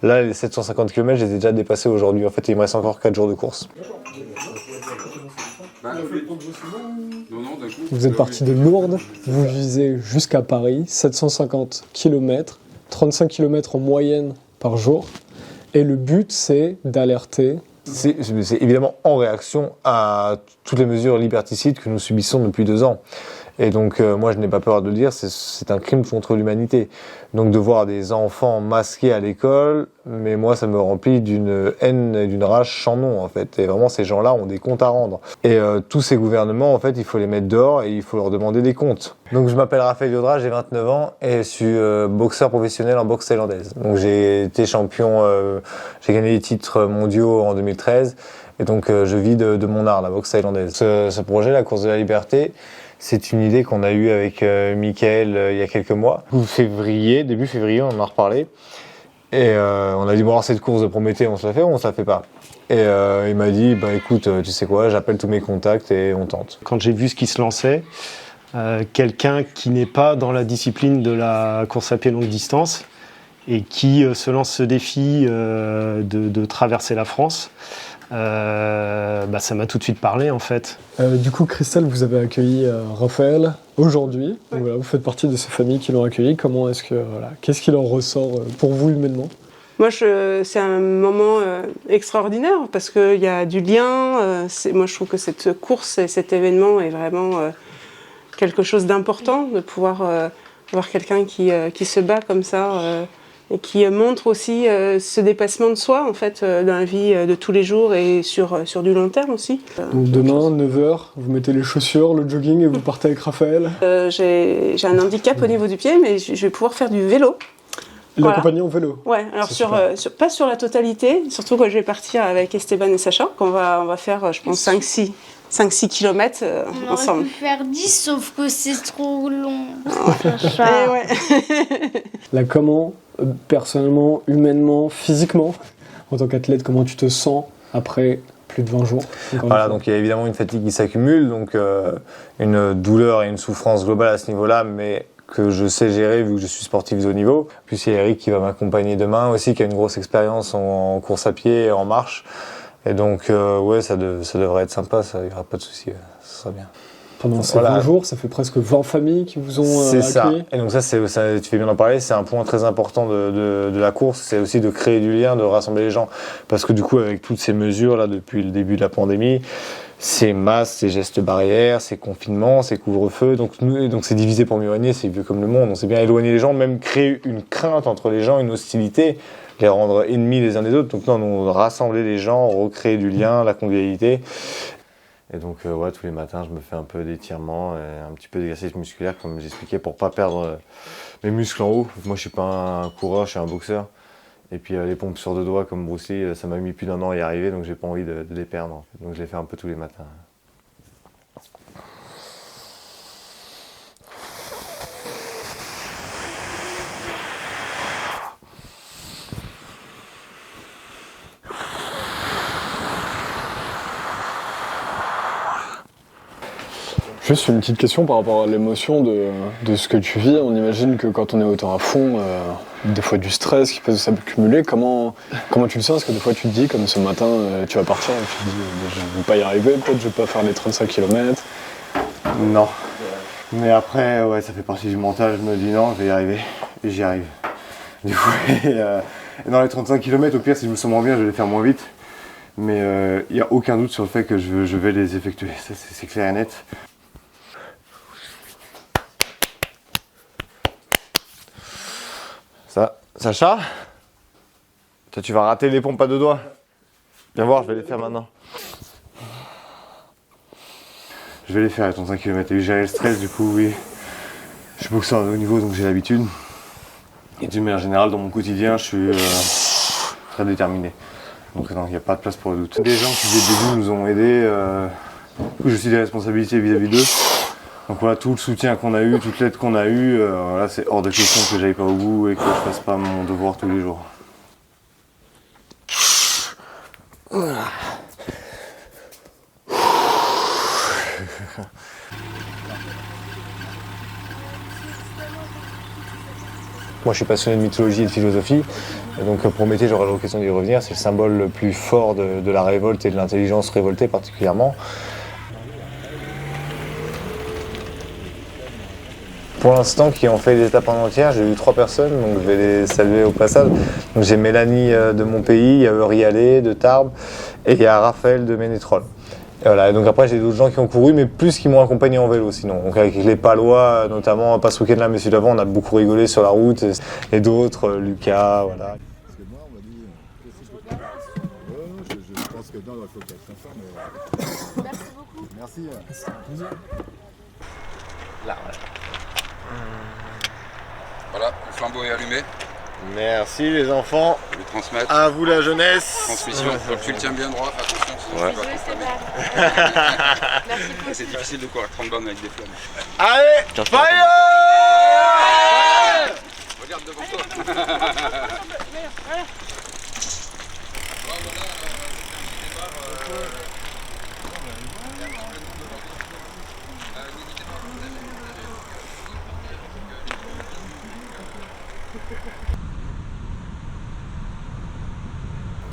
Là, les 750 km, je les ai déjà dépassés aujourd'hui. En fait, il me reste encore 4 jours de course. Vous êtes parti de Lourdes, vous visez jusqu'à Paris, 750 km, 35 km en moyenne par jour. Et le but, c'est d'alerter. C'est évidemment en réaction à toutes les mesures liberticides que nous subissons depuis 2 ans. Et donc, moi, je n'ai pas peur de le dire, c'est un crime contre l'humanité. Donc, de voir des enfants masqués à l'école, mais moi, ça me remplit d'une haine et d'une rage sans nom, en fait. Et vraiment, ces gens-là ont des comptes à rendre. Et tous ces gouvernements, en fait, il faut les mettre dehors et il faut leur demander des comptes. Donc, je m'appelle Raphaël Yodra, j'ai 29 ans et je suis boxeur professionnel en boxe thaïlandaise. Donc, j'ai été champion, j'ai gagné les titres mondiaux en 2013. Et donc, je vis de mon art, la boxe thaïlandaise. Ce projet, la course de la liberté, c'est une idée qu'on a eue avec Mickaël il y a quelques mois. Début février, on en a reparlé. Et on a dit, bon, alors cette course de Prométhée, on se la fait ou on se la fait pas? Et il m'a dit, bah écoute, tu sais quoi, j'appelle tous mes contacts et on tente. Quand j'ai vu ce qui se lançait, quelqu'un qui n'est pas dans la discipline de la course à pied longue distance et qui se lance ce défi de traverser la France, ça m'a tout de suite parlé en fait. Du coup, Christelle, vous avez accueilli Raphaël aujourd'hui. Ouais. Voilà, vous faites partie de ces familles qui l'ont accueilli. Comment est-ce que, qu'est-ce qui leur ressort pour vous humainement? Moi, c'est un moment extraordinaire parce qu'il y a du lien. Moi, je trouve que cette course et cet événement est vraiment quelque chose d'important, de pouvoir voir quelqu'un qui se bat comme ça et qui montre aussi ce dépassement de soi, en fait, dans la vie de tous les jours et sur du long terme aussi. Donc demain, 9h, vous mettez les chaussures, le jogging et vous partez avec Raphaël. J'ai un handicap au niveau du pied, mais je vais pouvoir faire du vélo. L'accompagner en vélo. Ouais, alors pas sur la totalité, surtout quand je vais partir avec Esteban et Sacha, qu'on va faire, je pense, 5-6 km ensemble. On aurait pu faire 10, sauf que c'est trop long. Et ouais. Là, comment, personnellement, humainement, physiquement, en tant qu'athlète, comment tu te sens après plus de 20 jours? Voilà, donc il y a évidemment une fatigue qui s'accumule, donc une douleur et une souffrance globale à ce niveau-là, mais que je sais gérer vu que je suis sportif de haut niveau. Puis il y a Eric qui va m'accompagner demain aussi, qui a une grosse expérience en course à pied et en marche. Et donc, ouais, ça devrait être sympa, il n'y aura pas de souci, ça sera bien. Pendant ces 20 jours, ça fait presque 20 familles qui vous ont accueilli. C'est ça. Et donc ça, tu fais bien d'en parler, c'est un point très important de la course, c'est aussi de créer du lien, de rassembler les gens. Parce que du coup, avec toutes ces mesures là depuis le début de la pandémie, ces masques, ces gestes barrières, ces confinements, ces couvre-feux, donc c'est divisé pour mieux régner, c'est vieux comme le monde. On sait bien éloigner les gens, même créer une crainte entre les gens, une hostilité, les rendre ennemis les uns des autres. Donc non, on rassembler les gens, recréer du lien, la convivialité. Et donc ouais, tous les matins, je me fais un peu d'étirements et un petit peu d'exercice musculaire, comme j'expliquais, pour pas perdre mes muscles en haut. Moi, je suis pas un coureur, je suis un boxeur. Et puis les pompes sur 2 doigts comme Bruce Lee, ça m'a mis plus d'1 an à y arriver, donc j'ai pas envie de les perdre. Donc je les fais un peu tous les matins. Juste une petite question par rapport à l'émotion de ce que tu vis. On imagine que quand on est autant à fond, des fois du stress qui peut s'accumuler. Comment tu le sens? Parce que des fois tu te dis, comme ce matin, tu vas partir et tu te dis je ne vais pas y arriver, peut-être je vais pas faire les 35 km. Non. Mais après, ouais, ça fait partie du mental. Je me dis non, je vais y arriver. Et j'y arrive. Du coup, dans les 35 km, au pire, si je me sens moins bien, je vais les faire moins vite. Mais il n'y a aucun doute sur le fait que je vais les effectuer. Ça, c'est clair et net. Sacha, toi, tu vas rater les pompes à 2 doigts. Viens voir, je vais les faire maintenant. Je vais les faire les 35 km. Et gérer le stress, du coup, oui. Je suis boxeur de haut niveau, donc j'ai l'habitude. Et d'une manière générale, dans mon quotidien, je suis très déterminé. Donc non, il n'y a pas de place pour le doute. Des gens qui, dès le début, nous ont aidés. J'ai aussi des responsabilités vis-à-vis d'eux. Donc voilà, tout le soutien qu'on a eu, toute l'aide qu'on a eue, voilà, c'est hors de question que j'aille pas au bout et que je fasse pas mon devoir tous les jours. Moi, je suis passionné de mythologie et de philosophie. Et donc, Prométhée, j'aurai l'occasion d'y revenir. C'est le symbole le plus fort de la révolte et de l'intelligence révoltée particulièrement. Pour l'instant, qui ont fait les étapes en entière, j'ai eu 3 personnes, donc je vais les saluer au passage. Donc, j'ai Mélanie de mon pays, il y a Eury Allais de Tarbes et il y a Raphaël de Ménétrol. Et voilà, et donc après j'ai d'autres gens qui ont couru, mais plus qui m'ont accompagné en vélo sinon. Donc avec les Palois, notamment, pas ce week-end-là, mais celui d'avant, on a beaucoup rigolé sur la route, et d'autres, Lucas, voilà. Parce que moi, on m'a dit, qu'est-ce que je peux faire? Je pense que non, il faut qu'elle fasse ça, mais... Merci beaucoup. Merci. Là, voilà. Voilà, le flambeau est allumé. Merci les enfants. Je vais transmettre. À vous la jeunesse. Transmission. Donc tu le tiens bien droit, fais attention, sinon Ouais. tu vas t'enflammer. C'est difficile de courir 30 bornes avec des flammes. Allez, fire! Regarde devant toi.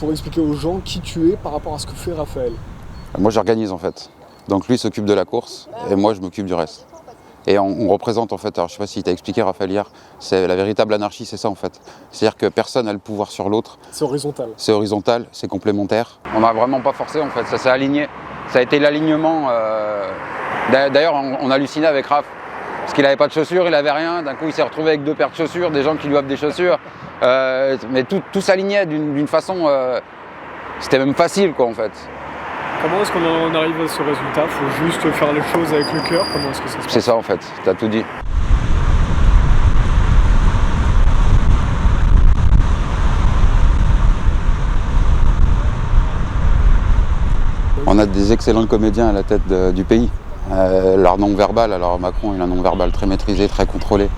Pour expliquer aux gens qui tu es par rapport à ce que fait Raphaël. Moi j'organise en fait. Donc lui s'occupe de la course et moi je m'occupe du reste. Et on représente en fait, alors je sais pas si tu as expliqué Raphaël hier, c'est la véritable anarchie, c'est ça en fait. C'est-à-dire que personne n'a le pouvoir sur l'autre. C'est horizontal. C'est horizontal, c'est complémentaire. On n'a vraiment pas forcé en fait, ça s'est aligné. Ça a été l'alignement. D'ailleurs on hallucinait avec Raph. Parce qu'il n'avait pas de chaussures, il n'avait rien. D'un coup il s'est retrouvé avec 2 paires de chaussures, des gens qui lui offrent des chaussures. Mais tout s'alignait d'une façon... c'était même facile quoi en fait. Comment est-ce qu'on en arrive à ce résultat? Faut juste faire les choses avec le cœur. Comment est-ce que ça se passe? C'est ça en fait, t'as tout dit. On a des excellents comédiens à la tête du pays. Leur non-verbal, alors Macron il a un non-verbal très maîtrisé, très contrôlé.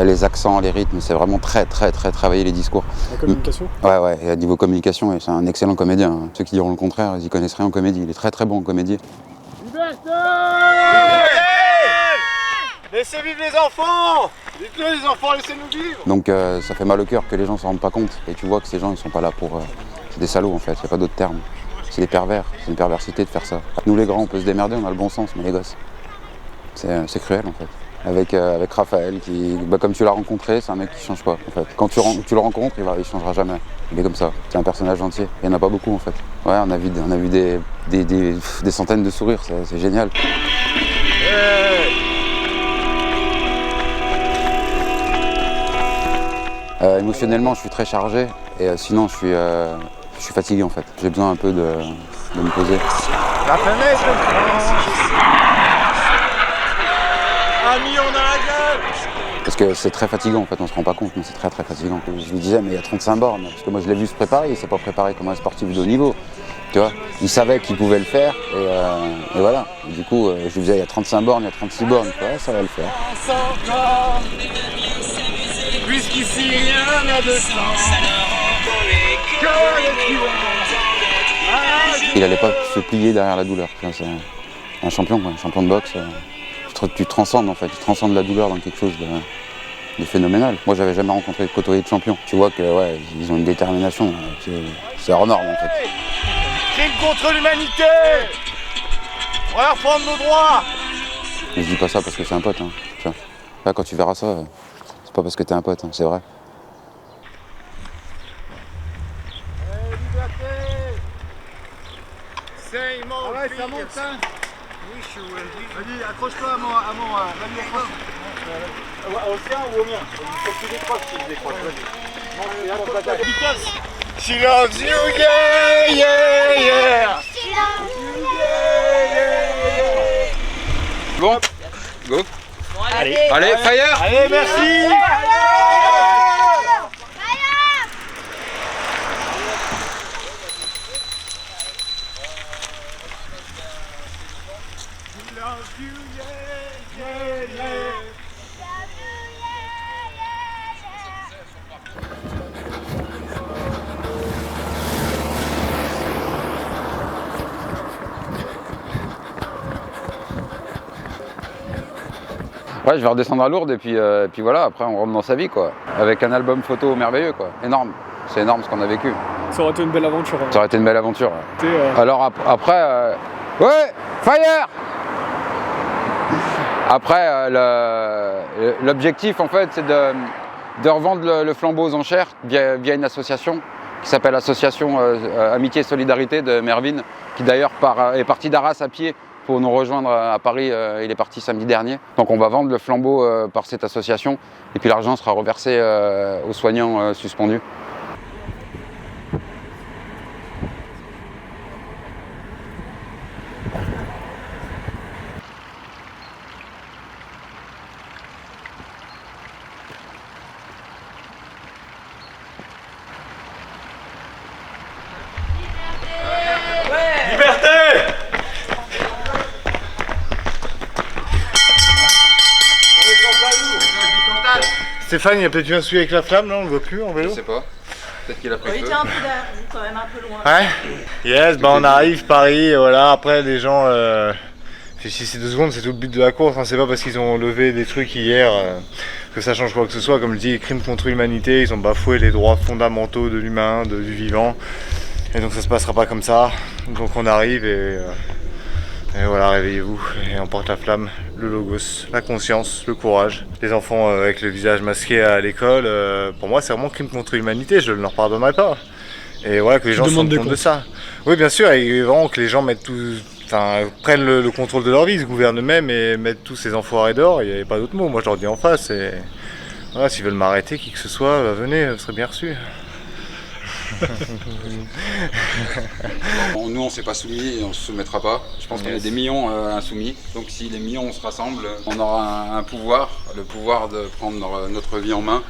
Les accents, les rythmes, c'est vraiment très travaillé les discours. La communication? Ouais, et à niveau communication, c'est un excellent comédien. Hein. Ceux qui diront le contraire, ils y connaissent rien en comédie. Il est très bon en comédie. Liberté! Laissez vivre les enfants! Dites-le les enfants, laissez-nous vivre! Donc ça fait mal au cœur que les gens s'en rendent pas compte. Et tu vois que ces gens, ils sont pas là pour... c'est des salauds en fait, il n'y a pas d'autre terme. C'est des pervers, c'est une perversité de faire ça. Nous les grands, on peut se démerder, on a le bon sens, mais les gosses, c'est cruel en fait. Avec Raphaël, qui, comme tu l'as rencontré, c'est un mec qui change pas en fait. Quand tu le rencontres, il changera jamais. Il est comme ça, c'est un personnage entier. Il n'y en a pas beaucoup en fait. Ouais, on a vu des centaines de sourires, c'est génial. Émotionnellement, je suis très chargé et sinon, je suis fatigué en fait. J'ai besoin un peu de me poser. La fenêtre de France! Amis, on a la gueule! Parce que c'est très fatigant en fait, on se rend pas compte, mais c'est très fatigant. Je lui disais, mais il y a 35 bornes, parce que moi je l'ai vu se préparer, il s'est pas préparé comme un sportif de haut niveau. Tu vois, il savait qu'il pouvait le faire, et voilà. Et du coup, je lui disais, il y a 35 bornes, il y a 36 bornes, ouais, ça va le faire. Puisqu'ici rien n'a de sens. Il allait pas se plier derrière la douleur. C'est un champion, quoi, un champion de boxe. Tu transcendes en fait, tu transcendes la douleur dans quelque chose de phénoménal. Moi, j'avais jamais rencontré de côtoyer de champions. Tu vois que ouais, ils ont une détermination, c'est hors norme en fait. Crime contre l'humanité! On va reprendre nos droits! Mais je dis pas ça parce que c'est un pote. Hein. Tu vois. Là, quand tu verras ça, c'est pas parce que t'es un pote, hein, c'est vrai. Ah ouais, ça monte, hein? Vas-y, accroche-toi à mon au sien ou au mien? Faut que tu décroches si je décroche, vas-y. She loves you, yeah, yeah, yeah! Bon, go. Allez, fire! Allez, merci! Ouais, je vais redescendre à Lourdes et puis voilà, après on rentre dans sa vie quoi. Avec un album photo merveilleux quoi, énorme. C'est énorme ce qu'on a vécu. Ça aurait été une belle aventure. Ça aurait été une belle aventure. Ouais. Alors après, ouais, fire. Après, l'objectif en fait c'est de revendre le flambeau aux enchères via une association qui s'appelle l'Association Amitié et Solidarité de Mervyn, qui d'ailleurs est parti d'Arras à pied pour nous rejoindre à Paris. Il est parti samedi dernier. Donc on va vendre le flambeau par cette association et puis l'argent sera reversé aux soignants suspendus. Stéphane, il y a peut-être eu un souci avec la flamme, là, on le voit plus en vélo. Je sais pas. Peut-être qu'il a pris Il feu. était un peu derrière vous, quand même un peu loin. Ouais. Yes, bah on arrive, Paris, voilà, après les gens réfléchissez 2 secondes, c'est tout le but de la course, hein. C'est pas parce qu'ils ont levé des trucs hier que ça change quoi que ce soit. Comme je dis, crime contre l'humanité, ils ont bafoué les droits fondamentaux de l'humain, du vivant, et donc ça se passera pas comme ça. Donc on arrive et voilà, réveillez-vous et on porte la flamme, le logos, la conscience, le courage. Les enfants avec le visage masqué à l'école, pour moi c'est vraiment crime contre l'humanité, je ne leur pardonnerai pas. Et voilà, que les gens se rendent compte de ça. Oui, bien sûr, et vraiment que les gens prennent le contrôle de leur vie, se gouvernent eux-mêmes et mettent tous ces enfoirés dehors, il n'y avait pas d'autre mot. Moi je leur dis en face, et voilà, s'ils veulent m'arrêter, qui que ce soit, venez, vous serez bien reçus. Bon, nous on s'est pas soumis et on se soumettra pas. Je pense qu'on est des millions insoumis. Donc si les millions se rassemblent, on aura un pouvoir, le pouvoir de prendre notre vie en main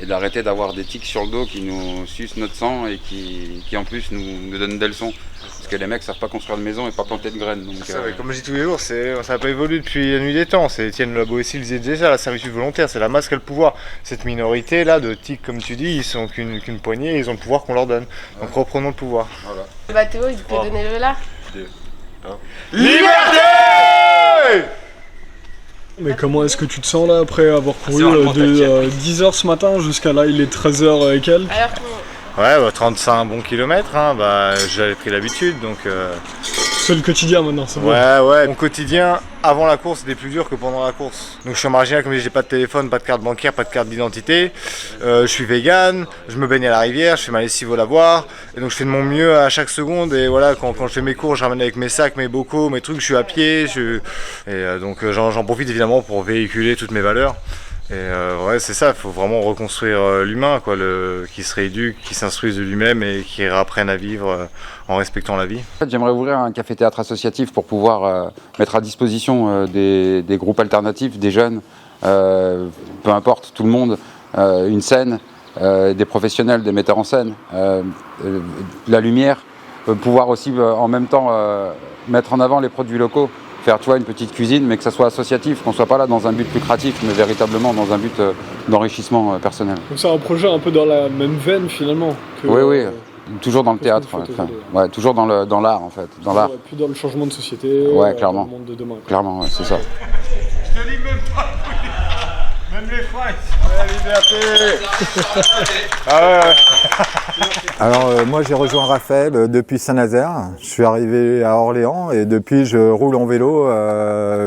et d'arrêter d'avoir des tiques sur le dos qui nous sucent notre sang et qui en plus nous donnent des leçons. Parce que les mecs savent pas construire de maison et pas planter de graines. Donc, comme je dis tous les jours, ça n'a pas évolué depuis la nuit des temps. C'est Étienne La Boétie, le disait ça, la servitude volontaire, c'est la masse qui a le pouvoir. Cette minorité là de tiques, comme tu dis, ils sont qu'une poignée et ils ont le pouvoir qu'on leur donne. Donc reprenons le pouvoir. Voilà. Bah Théo, il peut donner le là. Liberté! Mais comment est-ce que tu te sens là après avoir couru de 10h ce matin jusqu'à là, il est 13h et quelques? Alors Ouais, 35 bons kilomètres, hein, j'avais pris l'habitude, donc... C'est le quotidien maintenant, c'est bon. Ouais, mon quotidien avant la course était plus dur que pendant la course. Donc je suis en marginal, comme je dis, j'ai pas de téléphone, pas de carte bancaire, pas de carte d'identité. Je suis vegan, je me baigne à la rivière, je fais ma lessive au lavoir. Et donc je fais de mon mieux à chaque seconde. Et voilà, quand je fais mes cours, je ramène avec mes sacs, mes bocaux, mes trucs, je suis à pied. Donc j'en profite évidemment pour véhiculer toutes mes valeurs. Et ouais, c'est ça, il faut vraiment reconstruire l'humain, quoi, qui se rééduque, qui s'instruise de lui-même et qui apprenne à vivre en respectant la vie. En fait, j'aimerais ouvrir un café-théâtre associatif pour pouvoir mettre à disposition des groupes alternatifs, des jeunes, peu importe, tout le monde, une scène, des professionnels, des metteurs en scène, la lumière, pouvoir aussi en même temps mettre en avant les produits locaux. Faire, tu vois, une petite cuisine, mais que ça soit associatif, qu'on soit pas là dans un but lucratif, mais véritablement dans un but d'enrichissement personnel. Donc c'est un projet un peu dans la même veine finalement. Oui, toujours dans le théâtre, ouais, toujours dans l'art en fait, dans l'art. Et puis dans le changement de société, ouais, clairement. dans le monde de demain. Clairement, ouais, c'est ça. Je te dis même pas, même les fringues, la liberté. Ah ouais. Alors moi j'ai rejoint Raphaël depuis Saint-Nazaire, je suis arrivé à Orléans et depuis je roule en vélo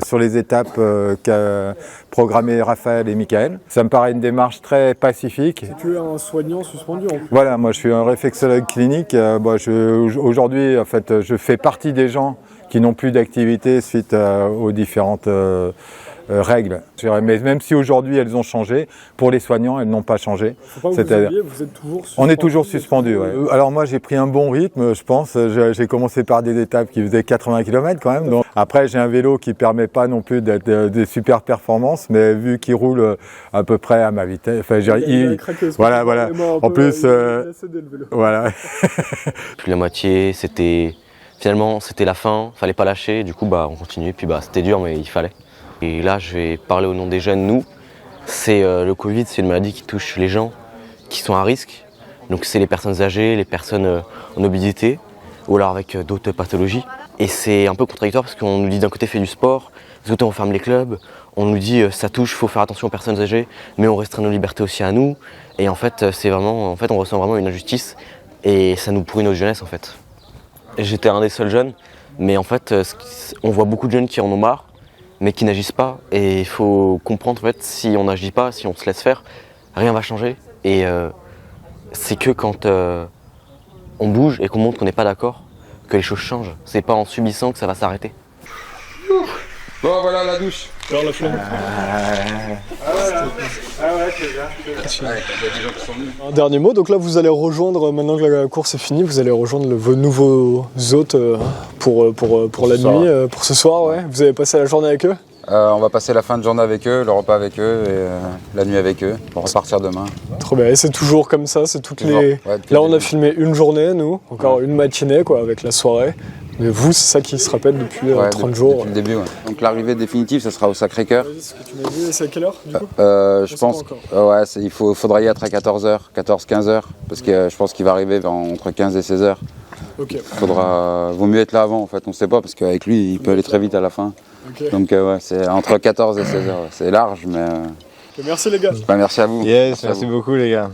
sur les étapes qu'a programmé Raphaël et Michael. Ça me paraît une démarche très pacifique. Tu es un soignant suspendu en plus. Voilà, moi je suis un réflexologue clinique. Aujourd'hui en fait je fais partie des gens qui n'ont plus d'activité suite aux différentes règles. Mais même si aujourd'hui elles ont changé, pour les soignants elles n'ont pas changé. Faut pas vous oublier, vous êtes toujours suspendu. On est toujours suspendu, ouais. Alors moi j'ai pris un bon rythme, je pense. J'ai commencé par des étapes qui faisaient 80 km quand même. Donc, après j'ai un vélo qui permet pas non plus d'être des super performances, mais vu qu'il roule à peu près à ma vitesse. Enfin, voilà. En plus, voilà. Plus la moitié, c'était la fin, fallait pas lâcher. Du coup, on continuait. Puis c'était dur, mais il fallait. Et là, je vais parler au nom des jeunes. Nous, c'est le Covid, c'est une maladie qui touche les gens qui sont à risque. Donc c'est les personnes âgées, les personnes en obésité ou alors avec d'autres pathologies. Et c'est un peu contradictoire parce qu'on nous dit d'un côté fais du sport, d'un côté on ferme les clubs, on nous dit ça touche, faut faire attention aux personnes âgées, mais on restreint nos libertés aussi à nous. Et en fait, on ressent vraiment une injustice et ça nous pourrit notre jeunesse en fait. J'étais un des seuls jeunes, mais en fait, on voit beaucoup de jeunes qui en ont marre, mais qui n'agissent pas. Et il faut comprendre en fait, si on n'agit pas, si on se laisse faire, rien va changer. Et c'est que quand on bouge et qu'on montre qu'on n'est pas d'accord, que les choses changent. C'est pas en subissant que ça va s'arrêter. Bon, voilà la douche. Alors la flemme. Un dernier mot, donc là vous allez rejoindre, maintenant que la course est finie, vous allez rejoindre vos nouveaux hôtes pour la nuit, pour ce soir, ouais. Vous allez passer la journée avec eux? On va passer la fin de journée avec eux, le repas avec eux et la nuit avec eux. On va repartir demain. Trop bien, et c'est toujours comme ça, c'est toutes les... Ouais, là on a filmé une journée, nous, encore une matinée quoi, avec la soirée. Mais vous, c'est ça qui se répète depuis 30 jours. Depuis le début, ouais. Donc l'arrivée définitive, ça sera au Sacré-Cœur. Ce que tu m'as dit, c'est à quelle heure du coup? Je pense il faudra y être à 14h, 14-15h, parce que je pense qu'il va arriver entre 15 et 16h. Ok. Vaut mieux être là avant en fait, on sait pas, parce qu'avec lui, il peut aller très vite à la fin. Okay. Donc c'est entre 14 et 16h, c'est large, mais... Merci les gars. Merci à vous. Yes, merci beaucoup les gars.